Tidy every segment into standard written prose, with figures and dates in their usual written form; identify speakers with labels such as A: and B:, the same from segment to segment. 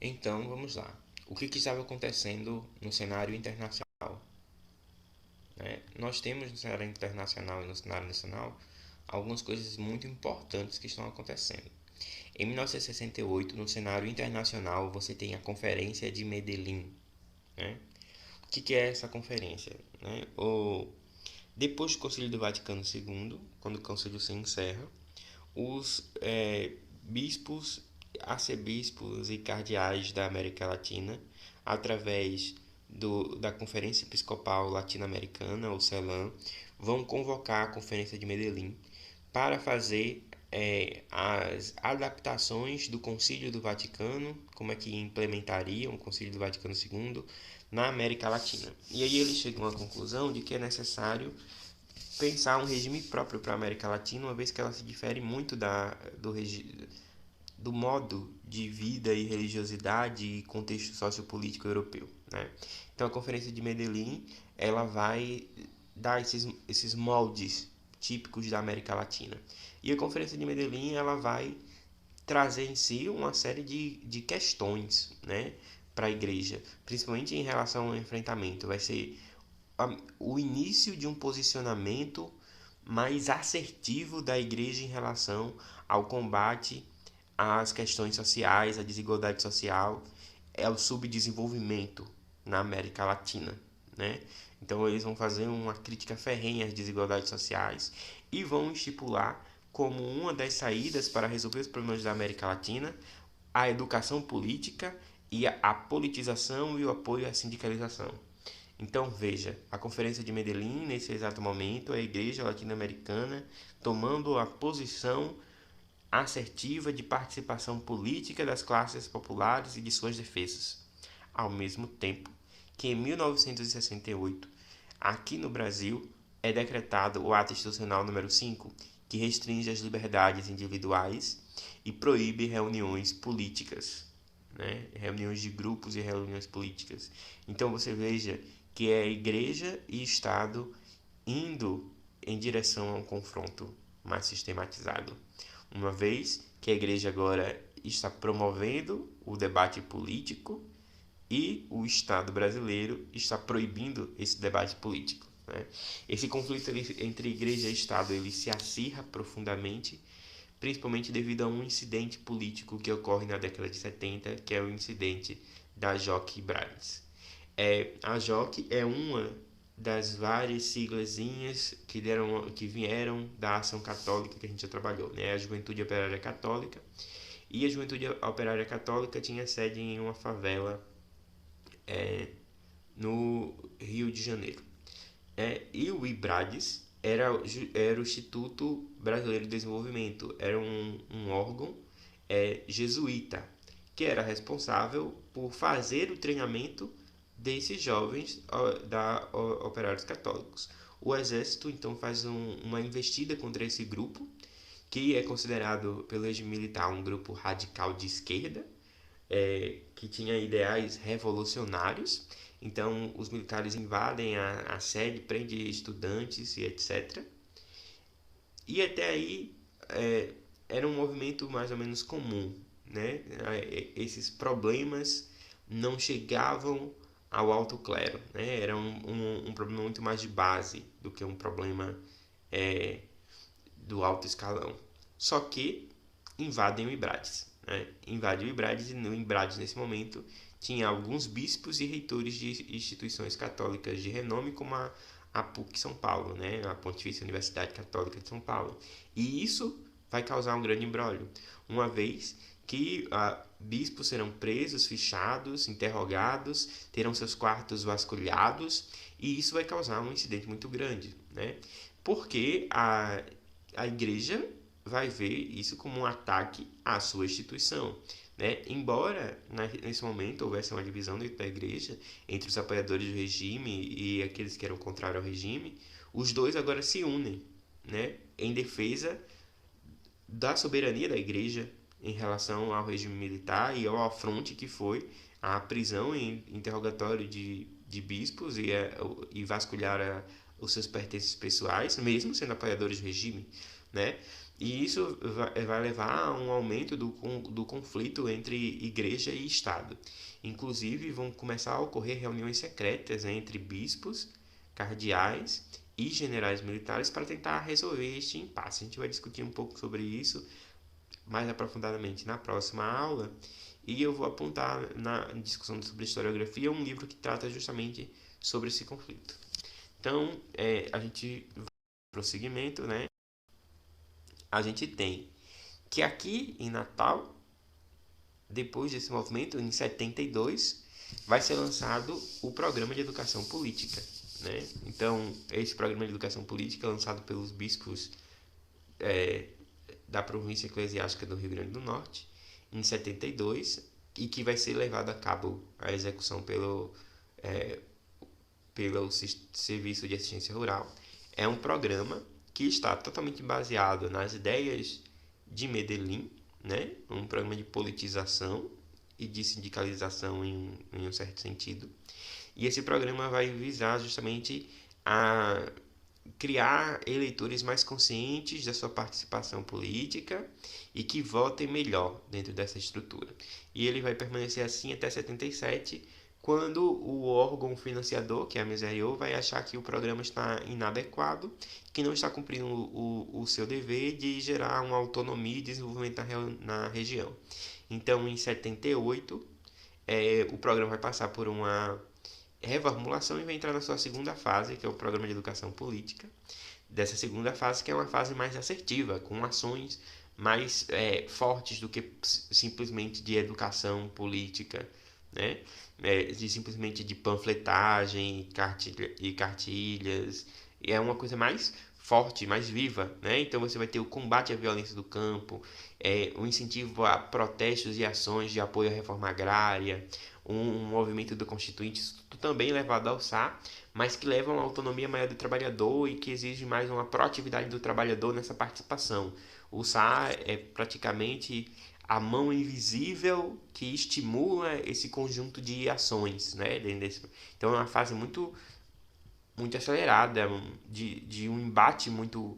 A: Então, vamos lá. O que estava acontecendo no cenário internacional? Né? Nós temos no cenário internacional e no cenário nacional algumas coisas muito importantes que estão acontecendo. Em 1968, no cenário internacional, você tem a Conferência de Medellín. Né? O que é essa conferência? Né? Depois do Concílio do Vaticano II, quando o concílio se encerra, os bispos, arcebispos e cardeais da América Latina, através da Conferência Episcopal Latino-Americana, ou CELAM, vão convocar a Conferência de Medellín para fazer as adaptações do Concílio do Vaticano, como é que implementariam o Concílio do Vaticano II na América Latina. E aí eles chegam à conclusão de que é necessário pensar um regime próprio para a América Latina, uma vez que ela se difere muito do modo de vida e religiosidade e contexto sociopolítico europeu. Né? Então a Conferência de Medellín ela vai dar esses moldes típicos da América Latina. E a Conferência de Medellín ela vai trazer em si uma série de questões, né, para a igreja, principalmente em relação ao enfrentamento. Vai ser o início de um posicionamento mais assertivo da igreja em relação ao combate às questões sociais, à desigualdade social, ao subdesenvolvimento na América Latina, né? Então eles vão fazer uma crítica ferrenha às desigualdades sociais e vão estipular como uma das saídas para resolver os problemas da América Latina a educação política e a politização e o apoio à sindicalização. Então veja, a Conferência de Medellín, nesse exato momento, é a Igreja Latino-Americana tomando a posição assertiva de participação política das classes populares e de suas defesas. Ao mesmo tempo que em 1968, aqui no Brasil, é decretado o Ato Institucional número 5, que restringe as liberdades individuais e proíbe reuniões políticas, né? Reuniões de grupos e reuniões políticas. Então você veja que é igreja e Estado indo em direção a um confronto mais sistematizado. Uma vez que a igreja agora está promovendo o debate político e o Estado brasileiro está proibindo esse debate político. Né? Esse conflito entre igreja e Estado ele se acirra profundamente, principalmente devido a um incidente político que ocorre na década de 70, que é o incidente da JOC Brades. A JOC é uma das várias siglazinhas que vieram da ação católica que a gente já trabalhou, né? A Juventude Operária Católica. E a Juventude Operária Católica tinha sede em uma favela no Rio de Janeiro. E o IBRADES era o Instituto Brasileiro de Desenvolvimento, era um órgão jesuíta, que era responsável por fazer o treinamento desses jovens da operários católicos. O Exército então faz uma investida contra esse grupo, que é considerado pelo regime militar um grupo radical de esquerda, que tinha ideais revolucionários. Então, os militares invadem a sede, prendem estudantes e etc. E até aí era um movimento mais ou menos comum, né? Esses problemas não chegavam ao alto clero, né? Era um problema muito mais de base do que um problema do alto escalão. Só que invadem o Ibrades. Né? Invade o Ibrades e no Ibrades, nesse momento, tinha alguns bispos e reitores de instituições católicas de renome, como a PUC São Paulo, né? A Pontifícia Universidade Católica de São Paulo. E isso vai causar um grande imbróglio, uma vez que bispos serão presos, fichados, interrogados, terão seus quartos vasculhados, e isso vai causar um incidente muito grande, né? Porque a igreja vai ver isso como um ataque à sua instituição. Né? Embora nesse momento houvesse uma divisão dentro da igreja entre os apoiadores do regime e aqueles que eram contrários ao regime, os dois agora se unem, né? Em defesa da soberania da igreja em relação ao regime militar e ao afronte que foi a prisão e interrogatório de bispos e vasculhar os seus pertences pessoais, mesmo sendo apoiadores do regime. Né? E isso vai levar a um aumento do conflito entre igreja e Estado. Inclusive, vão começar a ocorrer reuniões secretas entre bispos, cardeais e generais militares para tentar resolver este impasse. A gente vai discutir um pouco sobre isso mais aprofundadamente na próxima aula. E eu vou apontar na discussão sobre historiografia um livro que trata justamente sobre esse conflito. Então, a gente vai para o prosseguimento, né? A gente tem que aqui em Natal, depois desse movimento, em 72, vai ser lançado o Programa de Educação Política. Né? Então, esse Programa de Educação Política é lançado pelos bispos da província eclesiástica do Rio Grande do Norte, em 72, e que vai ser levado a cabo a execução pelo Serviço de Assistência Rural. É um programa que está totalmente baseado nas ideias de Medellín, né? Um programa de politização e de sindicalização em um certo sentido. E esse programa vai visar justamente a criar eleitores mais conscientes da sua participação política e que votem melhor dentro dessa estrutura. E ele vai permanecer assim até 77, quando o órgão financiador, que é a Miserio, vai achar que o programa está inadequado, que não está cumprindo o seu dever de gerar uma autonomia e desenvolvimento na região. Então, em 78, o programa vai passar por uma reformulação e vai entrar na sua segunda fase, que é o Programa de Educação Política. Dessa segunda fase, que é uma fase mais assertiva, com ações mais fortes do que simplesmente de educação política, né? Simplesmente de panfletagem e cartilhas. E é uma coisa mais forte, mais viva, né? Então você vai ter o combate à violência do campo, o incentivo a protestos e ações de apoio à reforma agrária, um movimento do Constituinte, isso também levado a alçar, mas que leva a uma autonomia maior do trabalhador e que exige mais uma proatividade do trabalhador nessa participação. O SA é praticamente a mão invisível que estimula esse conjunto de ações, né? Então é uma fase muito acelerada, de um embate muito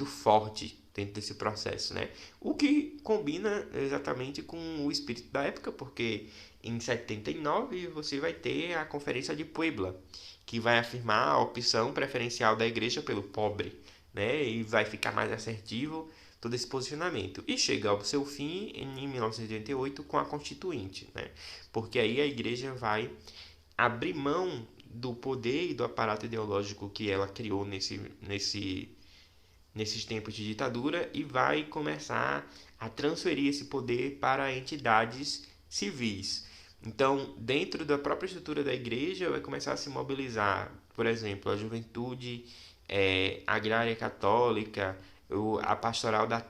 A: forte dentro desse processo, né? O que combina exatamente com o espírito da época, porque em 79 você vai ter a Conferência de Puebla, que vai afirmar a opção preferencial da igreja pelo pobre, né? E vai ficar mais assertivo todo esse posicionamento. E chega ao seu fim em 1988 com a Constituinte, né? Porque aí a igreja vai abrir mão do poder e do aparato ideológico que ela criou nesses tempos de ditadura e vai começar a transferir esse poder para entidades civis. Então, dentro da própria estrutura da igreja, vai começar a se mobilizar, por exemplo, a juventude agrária católica, a pastoral da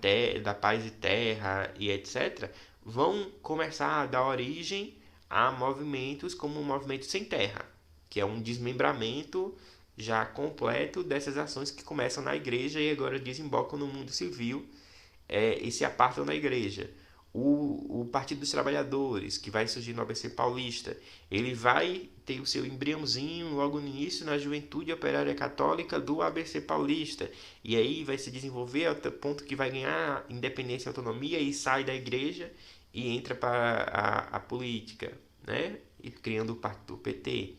A: paz e terra e etc., vão começar a dar origem a movimentos como o Movimento Sem Terra, que é um desmembramento já completo dessas ações que começam na igreja e agora desembocam no mundo civil e se apartam da igreja. O Partido dos Trabalhadores, que vai surgir no ABC Paulista, ele vai ter o seu embriãozinho logo no início na Juventude Operária Católica do ABC Paulista. E aí vai se desenvolver até o ponto que vai ganhar independência e autonomia e sai da igreja e entra para a política, né? E criando o partido PT.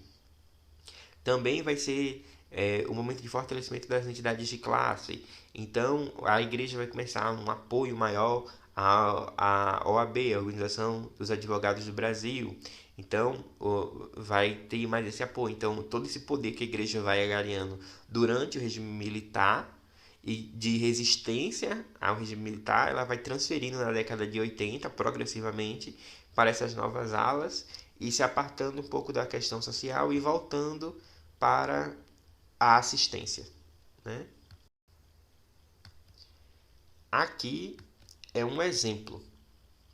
A: Também vai ser um momento de fortalecimento das entidades de classe. Então, a igreja vai começar um apoio maior à OAB, a Organização dos Advogados do Brasil. Então, vai ter mais esse apoio. Então, todo esse poder que a igreja vai ganhando durante o regime militar e de resistência ao regime militar, ela vai transferindo na década de 80, progressivamente, para essas novas alas e se apartando um pouco da questão social e voltando para a assistência, né? Aqui é um exemplo,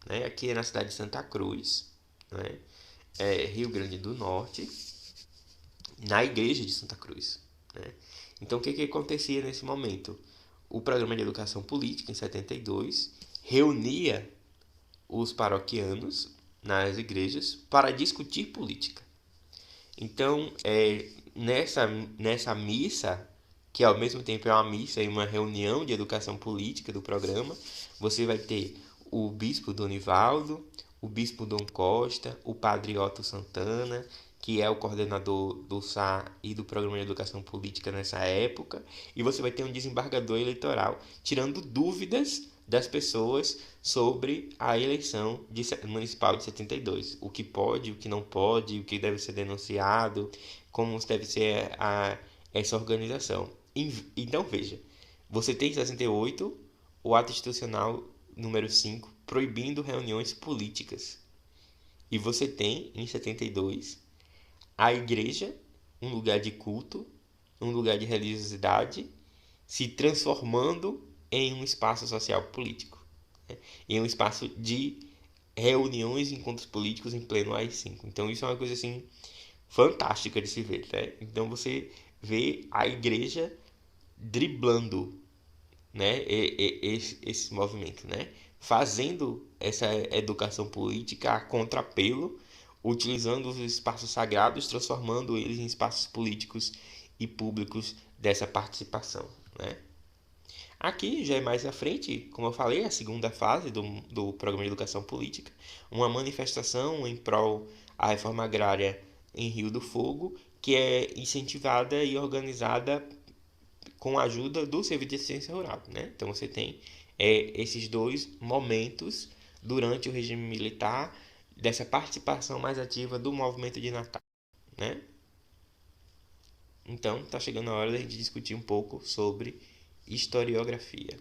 A: né? Aqui é na cidade de Santa Cruz, né? Rio Grande do Norte, na igreja de Santa Cruz, né? Então, o que acontecia nesse momento? O programa de educação política, em 72, reunia os paroquianos nas igrejas para discutir política. Então, nessa missa que ao mesmo tempo é uma missa e uma reunião de educação política do programa. Você vai ter o bispo Donivaldo, o bispo Dom Costa, o padre Otto Santana, que é o coordenador do SA e do Programa de Educação Política nessa época, e você vai ter um desembargador eleitoral tirando dúvidas das pessoas sobre a eleição municipal de 72. O que pode, o que não pode, o que deve ser denunciado, como deve ser essa organização. Então, veja, você tem em 68 o ato institucional número 5 proibindo reuniões políticas. E você tem, em 72, a igreja, um lugar de culto, um lugar de religiosidade, se transformando em um espaço social político, né? Em um espaço de reuniões e encontros políticos em pleno AI-5. Então isso é uma coisa assim fantástica de se ver, né? Então você vê a igreja driblando, né, esse movimento, né? Fazendo essa educação política a contrapelo, utilizando os espaços sagrados, transformando eles em espaços políticos e públicos dessa participação, né? Aqui já é mais à frente, como eu falei, a segunda fase do Programa de Educação Política, uma manifestação em prol da reforma agrária em Rio do Fogo, que é incentivada e organizada com a ajuda do Serviço de Assistência Rural, né? Então você tem esses dois momentos durante o regime militar dessa participação mais ativa do movimento de Natal, né? Então está chegando a hora da gente discutir um pouco sobre historiografia.